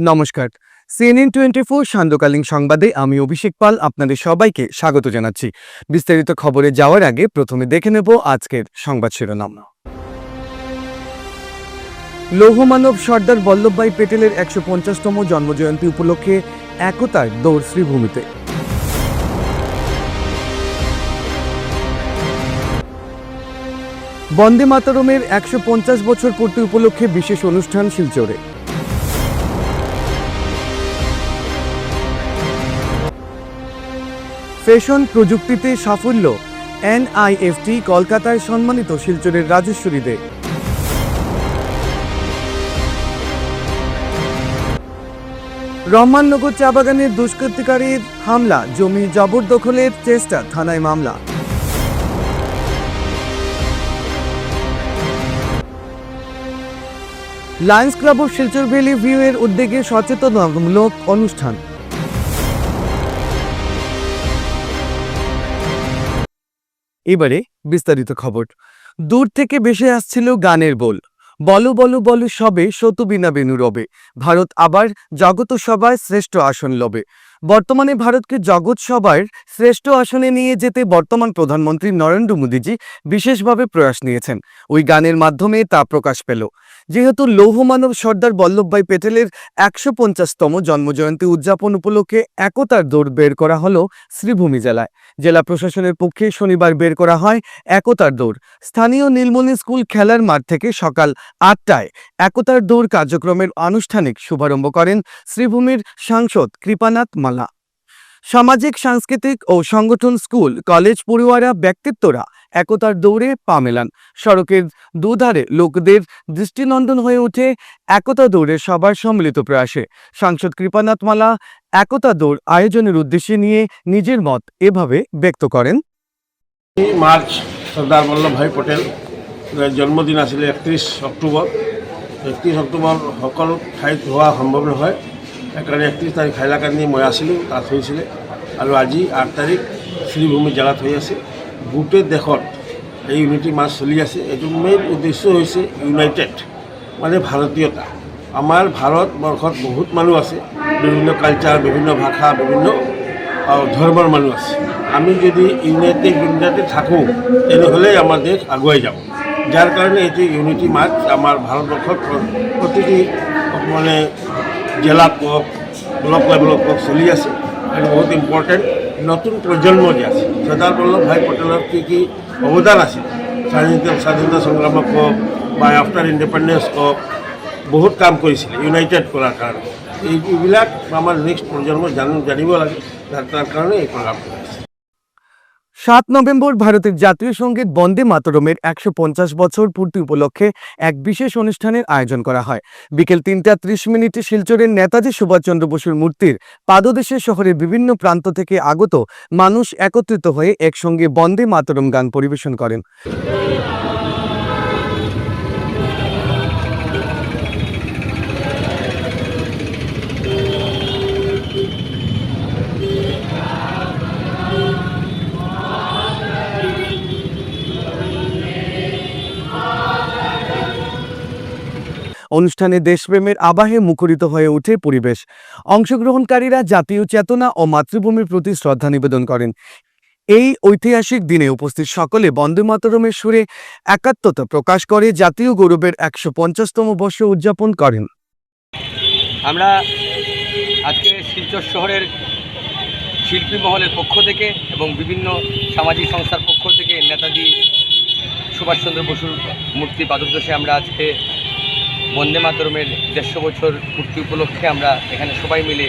নমস্কার। CNN24 সান্ধ্যকালীন সংবাদে আমি অভিষেক পাল আপনাদের সবাইকে স্বাগত জানাচ্ছি। বিস্তারিত খবরে যাওয়ার আগে প্রথমে দেখে নেব আজকের সংবাদ শিরোনাম। লৌহমানব সর্দার বল্লভভাই পেটেলের ১৫০তম জন্মজয়ন্তী উপলক্ষে একতার দৌড় শ্রীভূমিতে। বন্দে মাতরমের ১৫০ বছর পূর্তি উপলক্ষে বিশেষ অনুষ্ঠান শিলচরে। ফ্যাশন প্রযুক্তিতে সাফল্য, NIFT কলকাতায় সম্মানিত শিলচরের রাজেশ্বরী দে। রহমাননগর চা বাগানের দুষ্কৃতিকারীর হামলা, জমি জবরদখলের চেষ্টা, থানায় মামলা। Lions club of Silchar valley view এর উদ্যোগে সচেতনতামূলক অনুষ্ঠান। এবারে বিস্তারিত খবর। দূর থেকে ভেসে আসছিল গানের বোল, বলো বলো বলো সবে সতু বিনা বেনু রবে, ভারত আবার জগত সভায় শ্রেষ্ঠ আসন লবে। বর্তমানে ভারতকে জগৎ সভার শ্রেষ্ঠ আসনে নিয়ে যেতে বর্তমান প্রধানমন্ত্রী নরেন্দ্র মোদীজি বিশেষভাবে প্রয়াস নিয়েছেন। ওই গানের মাধ্যমে তা প্রকাশ পেল। যেহেতু লৌহমানব সর্দার বল্লভভাই পেটেলের ১৫০তম জন্মজয়ন্তী উদযাপন উপলক্ষে একতার দৌড় বের করা হলো শ্রীভূমি জেলায়। জেলা প্রশাসনের পক্ষে শনিবার বের করা হয় একতার দৌড়। স্থানীয় নীলমণি স্কুল খেলার মাঠ থেকে সকাল ৮টায় একতার দৌড় কার্যক্রমের আনুষ্ঠানিক শুভারম্ভ করেন শ্রীভূমির সাংসদ কৃপানাথ মালা। সামাজিক, সাংস্কৃতিক ও সংগঠন, স্কুল, কলেজ পড়ুয়ারা, ব্যক্তিত্বরা একতার দৌড়ে পা মেলান। সড়কের দুধারে লোকদের দৃষ্টিনন্দন হয়ে ওঠে একতা দৌড়ের সবার সম্মিলিত প্রয়াসে। সাংসদ কৃপানাথ মালা একতা দৌড় আয়োজনের উদ্দেশ্যে নিয়ে নিজের মত এভাবে ব্যক্ত করেন। মার্চ সর্দার বল্লভভাই পটেল জন্মদিন আছিল ৩১ অক্টোবৰ। ৩১ অক্টোবৰ সকলো ঠাইত হোৱা সম্ভৱ নহয়, সেইকাৰণে ৩১ তাৰিখ হাইলাকান্দি মই আছিলোঁ, তাত হৈছিলে। আৰু আজি ৮ তাৰিখ শ্ৰীভূমি জেগাত হৈ আছে। গোটেই দেশত এই ইউনিটি মাৰ্চ চলি আছে। এইটো মেইন উদ্দেশ্য হৈছে ইউনাইটেড, মানে ভাৰতীয়তা। আমাৰ ভাৰতবৰ্ষত বহুত মানুহ আছে, বিভিন্ন কালচাৰ, বিভিন্ন ভাষা, বিভিন্ন ধৰ্মৰ মানুহ আছে। আমি যদি ইউনাইটেড থাকোঁ তেনেহ'লে আমাৰ দেশ আগুৱাই যাব। যাৰ কাৰণে এইটো ইউনিটি মাৰ্চ আমাৰ ভাৰতবৰ্ষত প্ৰতিটি মানে জেলাত কওক, ব্লক লেভেলত কওক চলি আছে। আৰু বহুত ইম্পৰ্টেণ্ট নতুন প্ৰজন্ম যে আছে, চৰ্দাৰ বল্লভভাই পটেলৰ কি অৱদান আছিল, স্বাধীনতা সংগ্ৰামক কওক বা আফটাৰ ইণ্ডিপেণ্ডেঞ্চ কওক, বহুত কাম কৰিছিলে ইউনাইটেড কৰাৰ কাৰণে। এইবিলাক আমাৰ নেক্সট প্ৰজন্ম জানিব লাগে, তার কারণে এই প্রোগ্রাম করেছে। ৭ নভেম্বর ভারতের জাতীয় সঙ্গীত বন্দে মাতরমের ১৫০ বছর পূর্তি উপলক্ষে এক বিশেষ অনুষ্ঠানের আয়োজন করা হয়। বিকেল ৩টা ৩০ শিলচরের নেতাজি সুভাষচন্দ্র বসুর মূর্তির পাদদেশে শহরের বিভিন্ন প্রান্ত থেকে আগত মানুষ একত্রিত হয়ে একসঙ্গে বন্দে মাতরম গান পরিবেশন করেন। অনুষ্ঠানে দেশপ্রেমের আবাহে মুখরিত হয়ে ওঠে পরিবেশ। অংশগ্রহণকারীরা জাতীয় চেতনা ও মাতৃভূমির প্রতি শ্রদ্ধা নিবেদন করেন। এই ঐতিহাসিক দিনে উপস্থিত সকলে বন্দে মাতরমের সুরে একাত্মতা প্রকাশ করে জাতীয় গৌরবের ১৫০তম বর্ষ উদযাপন করেন। আমরা আজকে শিলচর শহরের শিল্পী মহলের পক্ষ থেকে এবং বিভিন্ন সামাজিক সংস্থার পক্ষ থেকে নেতাজি সুভাষচন্দ্র বসুর মূর্তি পাদদেশে আমরা আজকে বন্দে মাতরমের ১৫০ বছর পূর্তি উপলক্ষে আমরা এখানে সবাই মিলে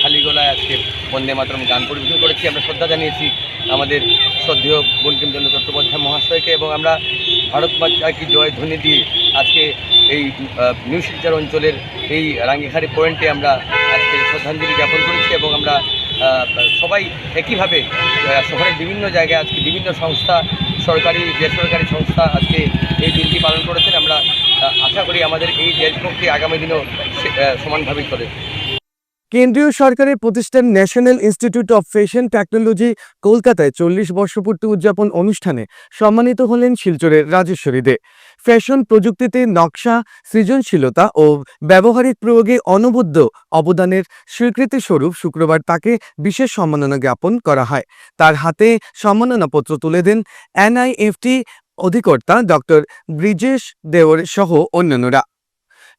খালি গলায় আজকে বন্দে মাতরম গান পরিবেশন করেছি। আমরা শ্রদ্ধা জানিয়েছি আমাদের শ্রদ্ধেয় বঙ্কিমচন্দ্র চট্টোপাধ্যায় মহাশয়কে এবং আমরা ভারত মাতা কি জয় ধ্বনি দিয়ে আজকে এই নিউ শিলচর অঞ্চলের এই রাঙ্গিখাড়ি পয়েন্টে আমরা আজকে শ্রদ্ধাঞ্জলি জ্ঞাপন করেছি এবং আমরা সবাই একইভাবে শহরের বিভিন্ন জায়গায় আজকে বিভিন্ন সংস্থা, সরকারি বেসরকারি সংস্থা আজকে এই দিনটি পালন করেছেন। আমরা আশা করি আমাদের এই দেশভক্তি আগামী দিনেও সমানভাবে চলে। কেন্দ্রীয় সরকারের প্রতিষ্ঠান national institute of fashion technology কলকাতায় 40 বর্ষপূর্তি উদযাপন অনুষ্ঠানে সম্মানিত হলেন শিলচরের রাজেশ্বরী দে। ফ্যাশন প্রযুক্তিতে নকশা, সৃজনশীলতা ও ব্যবহারিক প্রয়োগে অনবদ্য অবদানের স্বীকৃতিস্বরূপ শুক্রবার তাকে বিশেষ সম্মাননা জ্ঞাপন করা হয়। তার হাতে সম্মাননাপত্র তুলে দেন NIFT অধিকর্তা ডক্টর ব্রিজেশ দেওর সহ অন্যান্যরা।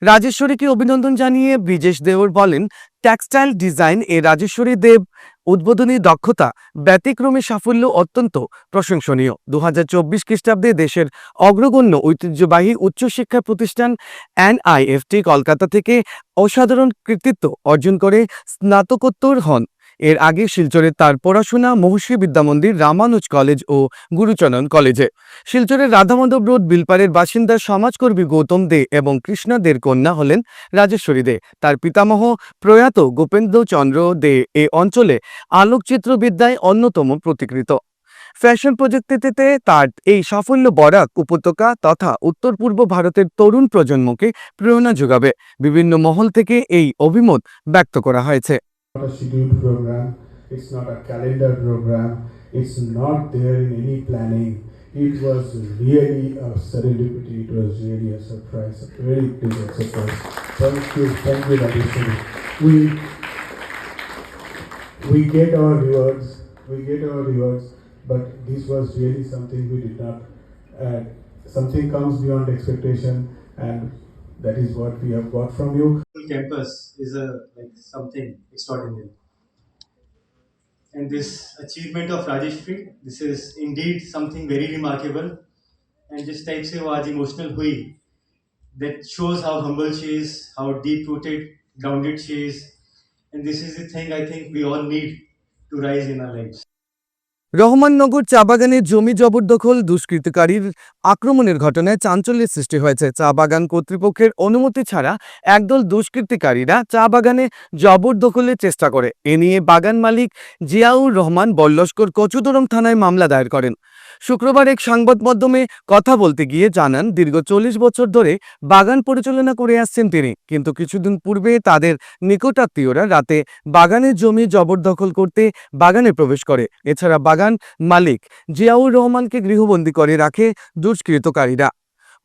রাজেশ্বরীকে অভিনন্দন জানিয়ে ব্রিজেশ দেওর বলেন, টেক্সটাইল ডিজাইন এ রাজেশ্বরী দেব উদ্বোধনী দক্ষতা, ব্যতিক্রমী সাফল্য অত্যন্ত প্রশংসনীয়। 2024 খ্রিস্টাব্দে দেশের অগ্রগণ্য ঐতিহ্যবাহী উচ্চশিক্ষা প্রতিষ্ঠান NIFT কলকাতা থেকে অসাধারণ কৃতিত্ব অর্জন করে স্নাতকোত্তর হন। এর আগে শিলচরে তার পড়াশোনা মহর্ষি বিদ্যামন্দির, রামানুজ কলেজ ও গুরুচরণ কলেজে। শিলচরের রাধামাধব রোড বিলপাড়ের বাসিন্দা সমাজকর্মী গৌতম দে এবং কৃষ্ণা দের কন্যা হলেন রাজেশ্বরী দে। তার পিতামহ প্রয়াত গোপেন্দ্র চন্দ্র দে এ অঞ্চলে আলোকচিত্রবিদ্যায় অন্যতম প্রতিকৃত। ফ্যাশন প্রযুক্তিতে তার এই সাফল্য বরাক উপত্যকা তথা উত্তর পূর্ব ভারতের তরুণ প্রজন্মকে প্রেরণা যোগাবে। বিভিন্ন মহল থেকে এই অভিমত ব্যক্ত করা হয়েছে। Not a scheduled program, it's not a calendar program, it's not there in any planning. It was really a serendipity, it was really a surprise, a very pleasant surprise. Thank you, Rajeshwari. We get our rewards, but this was really something we did not add. Something comes beyond expectation, and that is what we have got from you. Campus is something extraordinary, and this achievement of Rajeshwari, this is indeed something very remarkable, and जिस type से वो आज emotional हुई, that shows how humble she is, how deep rooted, grounded she is, and this is the thing I think we all need to rise in our lives. Rahmannagar চা বাগানের জমি জবরদখল দুষ্কৃতকারীর আক্রমণের ঘটনায় চাঞ্চল্যের সৃষ্টি হয়েছে। চা বাগান কর্তৃপক্ষের অনুমতি ছাড়া একদল দুষ্কৃতিকারীরা চা বাগানে জবরদখলের চেষ্টা করে। এ নিয়ে বাগান মালিক জিয়াউর রহমান বল্লস্কর কচুদরম থানায় মামলা দায়ের করেন। শুক্রবার এক সংবাদ মাধ্যমে কথা বলতে গিয়ে জানান, দীর্ঘ 40 বছর ধরে বাগান পরিচালনা করে আসছেন তিনি, কিন্তু কিছুদিন পূর্বে তাদের নিকটাত্মীয়রা রাতে বাগানের জমি জবরদখল করতে বাগানে প্রবেশ করে। এছাড়া বাগান মালিক জিয়াউর রহমানকে গৃহবন্দী করে রাখে দুষ্কৃতকারীরা।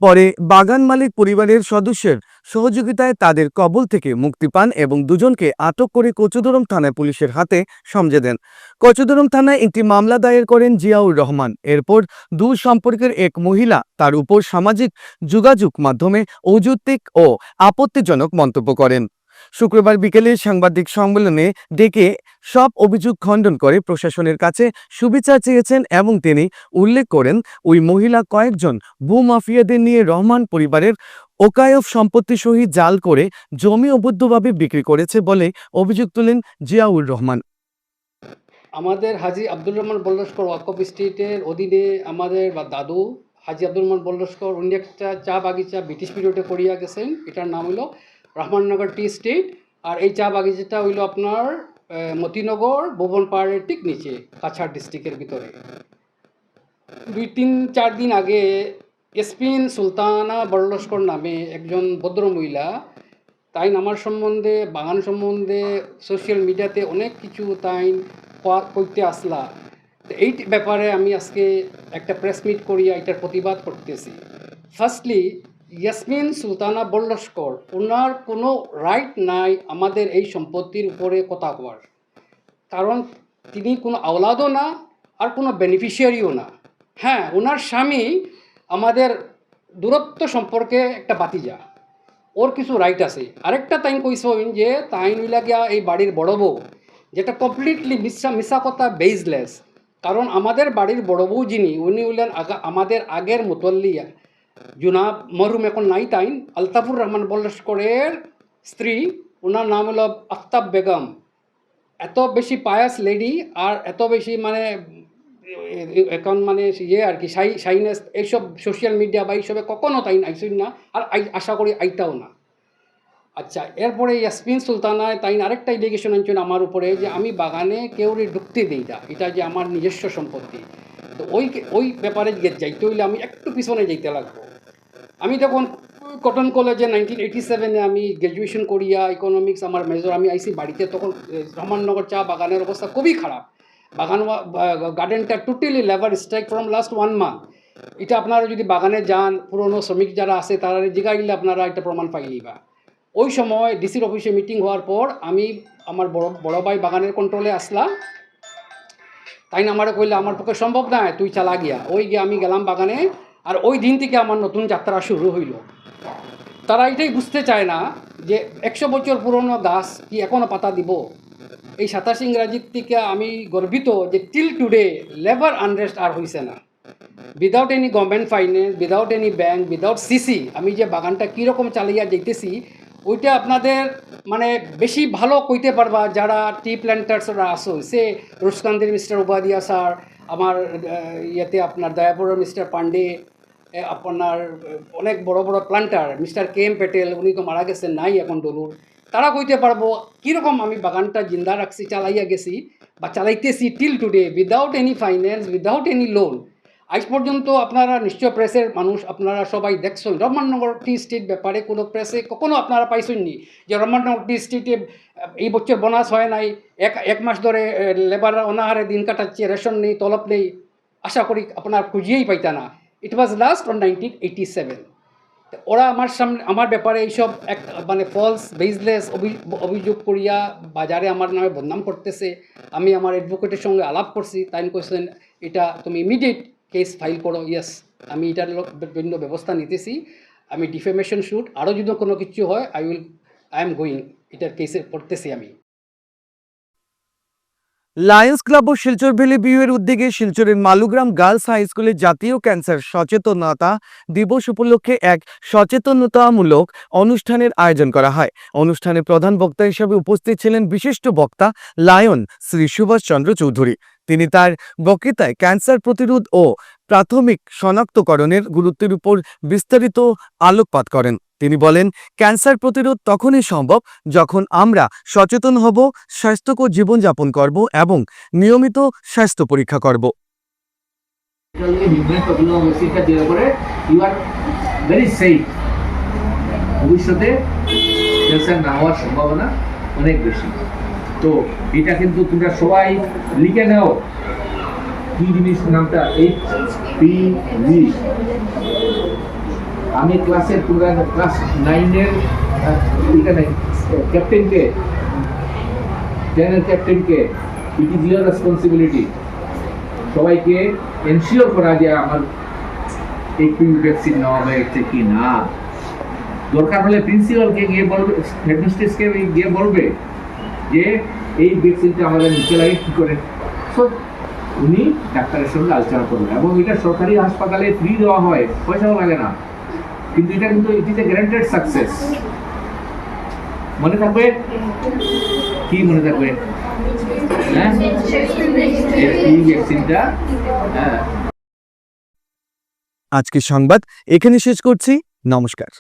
পরে বাগান মালিক পরিবারের সদস্যের সহযোগিতায় তাদের কবল থেকে মুক্তি পান এবং দুজনকে আটক করে কচুদরম থানায় পুলিশের হাতে সমঝে দেন। কচুদরম থানায় একটি মামলা দায়ের করেন জিয়াউর রহমান। এরপর দূর সম্পর্কের এক মহিলা তার উপর সামাজিক যোগাযোগ মাধ্যমে অযৌক্তিক ও আপত্তিজনক মন্তব্য করেন। শুক্রবার বিকেলে সাংবাদিক সম্মেলনে ডেকে সব অভিযোগ খণ্ডন করে প্রশাসনের কাছে সুবিচার চেয়েছেন এবং তিনি উল্লেখ করেন, ওই মহিলা কয়েকজন ভূমাফিয়াদের নিয়ে রহমান পরিবারের ওকায়ফ সম্পত্তি সহিত জাল করে জমি অবৈধভাবে বিক্রি করেছে বলে অভিযোগ তোলেন জিয়াউর রহমান। আমাদের হাজি আব্দুর রহমান বল্লস্কর ওয়াকফ স্টেটের অধীনে আমাদের দাদু হাজি আব্দুর রহমান বল্লস্কর উনি একটা চা বাগিচা ব্রিটিশ পিরিয়ডে করিয়া গেছেন। এটার নাম হলো রহমাননগর টি স্টেট। আর এই চা বাগিচাটা হইল আপনার মতিনগর ভুবন পাহাড়ের ঠিক নিচে, কাছাড় ডিস্ট্রিক্টের ভিতরে। 2-3-4 দিন আগে এসপিন সুলতানা বল্লস্কর নামে একজন ভদ্রমহিলা, তাই আমার সম্বন্ধে বাগান সম্বন্ধে সোশ্যাল মিডিয়াতে অনেক কিছু তাই করতে আসলা। তো এই ব্যাপারে আমি আজকে একটা প্রেস মিট করিয়া এটার প্রতিবাদ করতেছি। ফার্স্টলি, ইয়াসমিন সুলতানা বল্লস্কর ওনার কোনো রাইট নাই আমাদের এই সম্পত্তির উপরে কথা কওয়ার, কারণ তিনি কোনো আওলাদও না আর কোনো বেনিফিশিয়ারিও না। হ্যাঁ, ওনার স্বামী আমাদের দূরত্ব সম্পর্কে একটা বাতিজা, ওর কিছু রাইট আছে। আরেকটা তাইন কইসইন যে তাইন হইলাগিয়া এই বাড়ির বড় বউ, যেটা কমপ্লিটলি মিশা কথা বেসলেস। কারণ আমাদের বাড়ির বড় বউ যিনি, উনি হইলেন আমাদের আগের মুতল্লিয়া জুনাব মরহুম এখন নাই তাইন আলতাফুর রহমান বল্লস্করের স্ত্রী, ওনার নাম হলো আফতাব বেগম। এত বেশি পায়াস লেডি আর এত বেশি মানে এখন মানে আর কি শাইনেস, এইসব সোশ্যাল মিডিয়া বা এইসবে কখনো তাই আইসই না, আর আশা করি আইটাও না। আচ্ছা, এরপরে ইয়াসমিন সুলতানায় তাই আরেকটা ইলিগেশন আনছেন আমার উপরে যে আমি বাগানে কেউরে ঢুকতে দিই না, এটা যে আমার নিজস্ব সম্পত্তি। তো ওই ব্যাপারে যাইতে হইলে আমি একটু পিছনে যাইতে লাগবো। আমি তখন কটন কলেজে 1987-এ আমি গ্র্যাজুয়েশন করিয়া ইকোনমিক্স আমার মেজর, আমি আইসি বাড়িতে, তখন রহমাননগর চা বাগানের অবস্থা খুবই খারাপ, বাগান গার্ডেনটা totally labour strike from last 1 month. এটা আপনারা যদি বাগানে যান, পুরনো শ্রমিক যারা আছে তারা জিগাইলে আপনারা একটা প্রমাণ পাইলিবা। ওই সময় ডিসির অফিসে মিটিং হওয়ার পর আমি আমার বড় ভাই বাগানের কন্ট্রোলে আসলাম, তাই না আমারে কইলে আমার পক্ষে সম্ভব না, তুই চালা গিয়া। ওই গিয়ে আমি গেলাম বাগানে, আর ওই দিন থেকে আমার নতুন যাত্রা শুরু হইল। তারা এটাই বুঝতে চায় না যে 100 বছর পুরনো গাছ কি এখনও পাতা দিব। এই 27 ইংরাজির থেকে আমি গর্বিত যে টিল টুডে লেবার আনরেস্ট আর হয়েছে না। Without any government finance, without any bank, without CC, আমি যে বাগানটা কীরকম চালিয়ে যাইতেছি ওইটা আপনাদের মানে বেশি ভালো কইতে পারবা যারা টি প্ল্যান্টার্সরা আসো। সে রুসকান্দির মিস্টার উপাধিয়া স্যার, আমার ইয়েতে আপনার দয়াপুরের মিস্টার পান্ডে, আপনার অনেক বড় বড় প্ল্যান্টার মিস্টার KM প্যাটেল, উনি তো মারা গেছেন, নাই এখন ডলুর। তারা কইতে পারবো কীরকম আমি বাগানটা জিন্দা রাখছি, চালাইয়া গেছি বা চালাইতেছি till today without any finance, without any loan. আজ পর্যন্ত আপনারা নিশ্চয় প্রেসের মানুষ, আপনারা সবাই দেখছেন রহমাননগর টি স্টেট ব্যাপারে কোনো প্রেসে কখনো আপনারা পাইছেননি যে রহমাননগর টি স্টেটে এই বছর বোনাস হয় নাই, এক মাস ধরে লেবাররা অনাহারে দিন কাটাচ্ছে, রেশন নেই, তলব নেই। আশা করি আপনারা খুঁজিয়েই পাইতা না। ইট ওয়াজ লাস্ট অন 1987। ওরা আমার সামনে আমার ব্যাপারে এইসব এক মানে ফলস বেসলেস অভিযোগ করিয়া বাজারে আমার নামে বদনাম করতেছে। আমি আমার অ্যাডভোকেটের সঙ্গে আলাপ করছি, তাই কোয়েশ্চেন এটা তুমি ইমিডিয়েট কেস ফাইল করো। ইয়েস, আমি এটার বিভিন্ন ব্যবস্থা নিতেছি। আমি ডিফেমেশন শুট, আরও যদি কোনো কিছু হয় আই এম গোয়িং, এটার কেসে পড়তেছি আমি। লায়ন্স ক্লাব ও শিলচর ভ্যালি বিউয়ের উদ্যোগে শিলচরের মালুগ্রাম গার্লস হাই স্কুলে জাতীয় ক্যান্সার সচেতনতা দিবস উপলক্ষে এক সচেতনতামূলক অনুষ্ঠানের আয়োজন করা হয়। অনুষ্ঠানে প্রধান বক্তা হিসেবে উপস্থিত ছিলেন বিশিষ্ট বক্তা লায়ন শ্রী সুভাষ চন্দ্র চৌধুরী। তিনি তার বক্তৃতায় ক্যান্সার প্রতিরোধ ও প্রাথমিক শনাক্তকরণের গুরুত্বের উপর বিস্তারিত আলোকপাত করেন। তিনি বলেন, ক্যান্সার প্রতিরোধ তখনই সম্ভব যখন আমরা সচেতন হব, স্বাস্থ্যকর জীবনযাপন করব এবং নিয়মিত স্বাস্থ্য পরীক্ষা করব। ভবিষ্যতে ক্যান্সার না হওয়ার সম্ভাবনা অনেক বেশি। তো এটা কিন্তু তোমরা সবাই লিখে নাও, কি জিনিস নামটা HPV। আমি ক্লাসের ক্লাস 9-এর এখানে ক্যাপ্টেনকে, 10-এর ক্যাপ্টেনকে, ইট ইজ ইউর রেসপন্সিবিলিটি সবাইকে এনশিওর করা যে আমার HPV ভ্যাকসিন নেওয়া হয়েছে কি না। দরকার হলে প্রিন্সিপালকে গিয়ে বলবে, হেডমিস্ট্রেসকে গিয়ে বলবে যে এই ভ্যাকসিনটা আমাদের নিতে লাগে কী করে। সো উনি ডাক্তারের সঙ্গে আলোচনা করবেন এবং এটা সরকারি হাসপাতালে ফ্রি দেওয়া হয়, পয়সাও লাগে না। কিন্তু এটা কিন্তু it is a guaranteed success. মনে থাকবে কি? মনে থাকবে হ্যাঁ, এই ভ্যাকসিনটা। হ্যাঁ, আজকের সংবাদ এখানে শেষ করছি। নমস্কার।